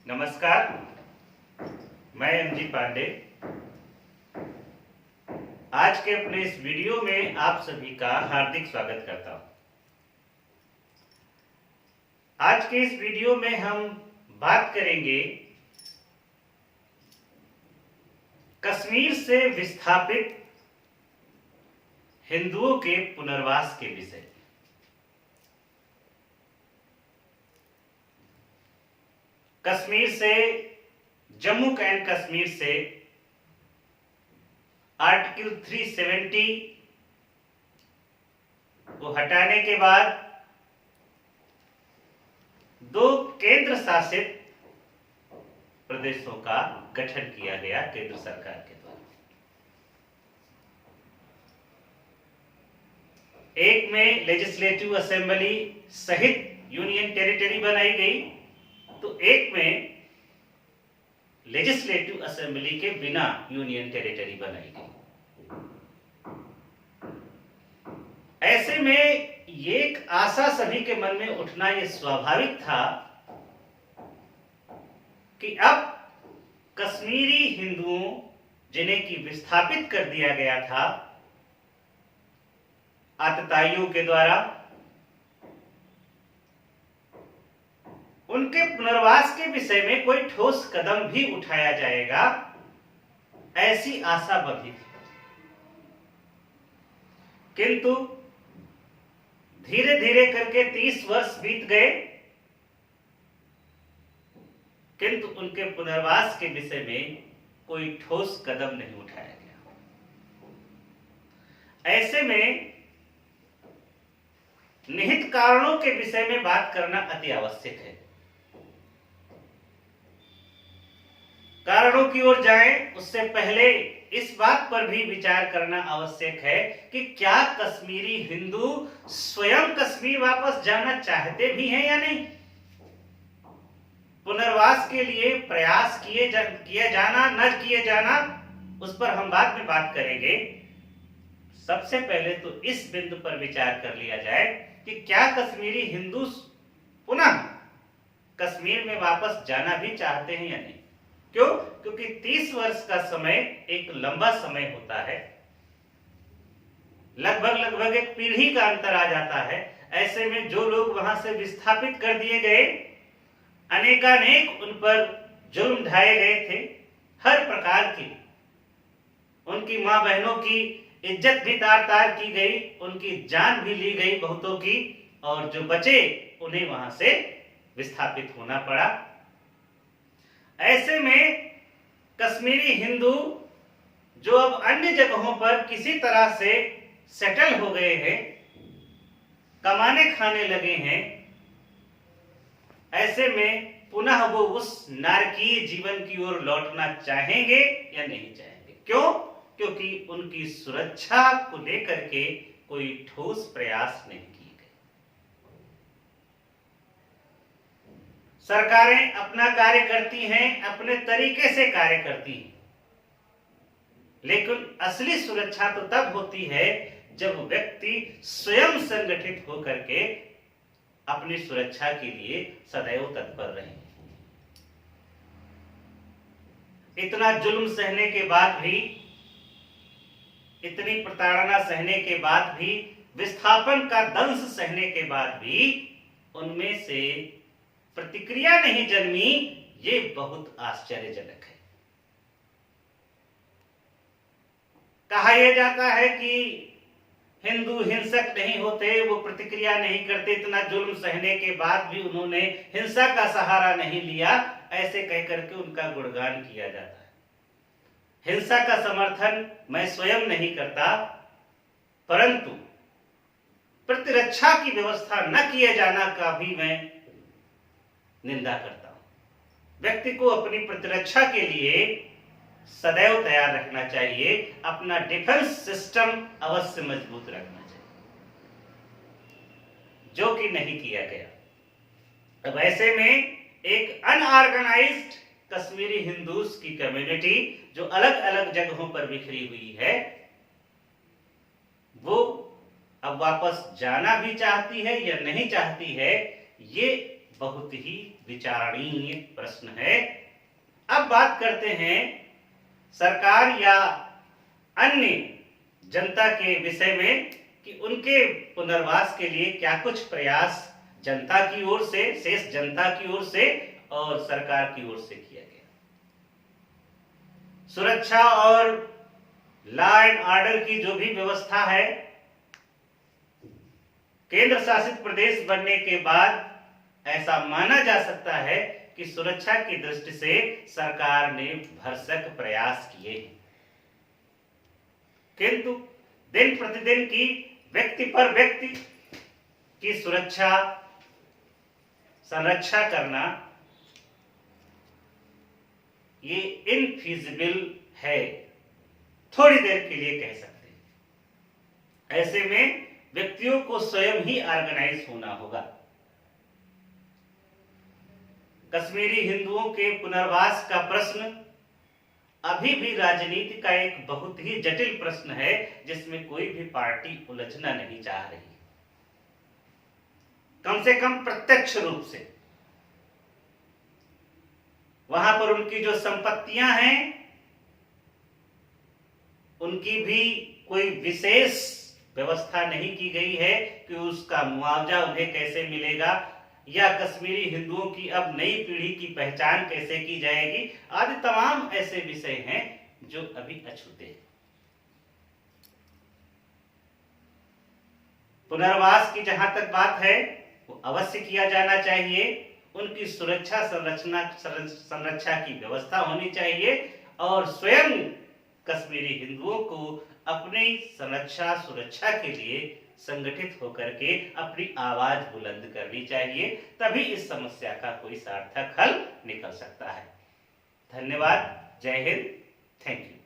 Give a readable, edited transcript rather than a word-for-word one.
नमस्कार, मैं एमजी पांडे। आज के अपने इस वीडियो में आप सभी का हार्दिक स्वागत करता हूं। आज के इस वीडियो में हम बात करेंगे कश्मीर से विस्थापित हिंदुओं के पुनर्वास के विषय। कश्मीर से, जम्मू एंड कश्मीर से आर्टिकल 370 को हटाने के बाद दो केंद्र शासित प्रदेशों का गठन किया गया केंद्र सरकार के द्वारा। एक में लेजिस्लेटिव असेंबली सहित यूनियन टेरिटरी बनाई गई, तो एक में लेजिस्लेटिव असेंबली के बिना यूनियन टेरिटरी बनाई गई। ऐसे में ये एक आशा सभी के मन में उठना ये स्वाभाविक था कि अब कश्मीरी हिंदुओं जिन्हें कि विस्थापित कर दिया गया था आतताइयों के द्वारा, उनके पुनर्वास के विषय में कोई ठोस कदम भी उठाया जाएगा, ऐसी आशा बंधी थी। किंतु धीरे धीरे करके 30 वर्ष बीत गए, किंतु उनके पुनर्वास के विषय में कोई ठोस कदम नहीं उठाया गया। ऐसे में निहित कारणों के विषय में बात करना अति आवश्यक है। कारणों की ओर जाएं उससे पहले इस बात पर भी विचार करना आवश्यक है कि क्या कश्मीरी हिंदू स्वयं कश्मीर वापस जाना चाहते भी हैं या नहीं। पुनर्वास के लिए प्रयास किए जाना न किए जाना, उस पर हम बाद में बात करेंगे। सबसे पहले तो इस बिंदु पर विचार कर लिया जाए कि क्या कश्मीरी हिंदू पुनः कश्मीर में वापस जाना भी चाहते हैं या नहीं। क्यों? क्योंकि 30 वर्ष का समय एक लंबा समय होता है, लगभग एक पीढ़ी का अंतर आ जाता है। ऐसे में जो लोग वहां से विस्थापित कर दिए गए, अनेकानेक उन पर जुल्म ढाए गए थे, हर प्रकार की उनकी मां बहनों की इज्जत भी तार तार की गई, उनकी जान भी ली गई बहुतों की, और जो बचे उन्हें वहां से विस्थापित होना पड़ा। ऐसे में कश्मीरी हिंदू जो अब अन्य जगहों पर किसी तरह से सेटल हो गए हैं, कमाने खाने लगे हैं, ऐसे में पुनः वो उस नारकीय जीवन की ओर लौटना चाहेंगे या नहीं चाहेंगे। क्यों? क्योंकि उनकी सुरक्षा को लेकर के कोई ठोस प्रयास नहीं किए गए। सरकारें अपना कार्य करती हैं, अपने तरीके से कार्य करती हैं, लेकिन असली सुरक्षा तो तब होती है जब व्यक्ति स्वयं संगठित होकर के अपनी सुरक्षा के लिए सदैव तत्पर रहे। इतना जुल्म सहने के बाद भी, इतनी प्रताड़ना सहने के बाद भी, विस्थापन का दंश सहने के बाद भी उनमें से प्रतिक्रिया नहीं जन्मी, ये बहुत आश्चर्यजनक है। कहा यह जाता है कि हिंदू हिंसक नहीं होते, वो प्रतिक्रिया नहीं करते, इतना जुल्म सहने के बाद भी उन्होंने हिंसा का सहारा नहीं लिया, ऐसे कहकर के उनका गुणगान किया जाता है। हिंसा का समर्थन मैं स्वयं नहीं करता, परंतु प्रतिरक्षा की व्यवस्था न किए जाना का भी मैं निंदा करता हूं। व्यक्ति को अपनी प्रतिरक्षा के लिए सदैव तैयार रखना चाहिए, अपना डिफेंस सिस्टम अवश्य मजबूत रखना चाहिए, जो कि नहीं किया गया। अब ऐसे में एक अनऑर्गेनाइज्ड कश्मीरी हिंदूज की कम्युनिटी जो अलग अलग जगहों पर बिखरी हुई है, वो अब वापस जाना भी चाहती है या नहीं चाहती है, ये बहुत ही विचारणीय प्रश्न है। अब बात करते हैं सरकार या अन्य जनता के विषय में कि उनके पुनर्वास के लिए क्या कुछ प्रयास जनता की ओर से, शेष जनता की ओर से और सरकार की ओर से किया गया। सुरक्षा और लॉ एंड ऑर्डर की जो भी व्यवस्था है, केंद्र शासित प्रदेश बनने के बाद ऐसा माना जा सकता है कि सुरक्षा की दृष्टि से सरकार ने भरसक प्रयास किए हैं, किंतु दिन प्रतिदिन की व्यक्ति पर व्यक्ति की सुरक्षा संरक्षा करना ये इनफीजिबल है, थोड़ी देर के लिए कह सकते हैं। ऐसे में व्यक्तियों को स्वयं ही ऑर्गेनाइज होना होगा। कश्मीरी हिंदुओं के पुनर्वास का प्रश्न अभी भी राजनीति का एक बहुत ही जटिल प्रश्न है, जिसमें कोई भी पार्टी उलझना नहीं चाह रही, कम से कम प्रत्यक्ष रूप से। वहां पर उनकी जो संपत्तियां हैं उनकी भी कोई विशेष व्यवस्था नहीं की गई है कि उसका मुआवजा उन्हें कैसे मिलेगा, या कश्मीरी हिंदुओं की अब नई पीढ़ी की पहचान कैसे की जाएगी, आदि तमाम ऐसे विषय हैं जो अभी अछूते हैं। पुनर्वास की जहां तक बात है वो अवश्य किया जाना चाहिए, उनकी सुरक्षा संरक्षा की व्यवस्था होनी चाहिए और स्वयं कश्मीरी हिंदुओं को अपनी संरक्षा सुरक्षा के लिए संगठित होकर के अपनी आवाज बुलंद करनी चाहिए, तभी इस समस्या का कोई सार्थक हल निकल सकता है। धन्यवाद। जय हिंद। Thank you.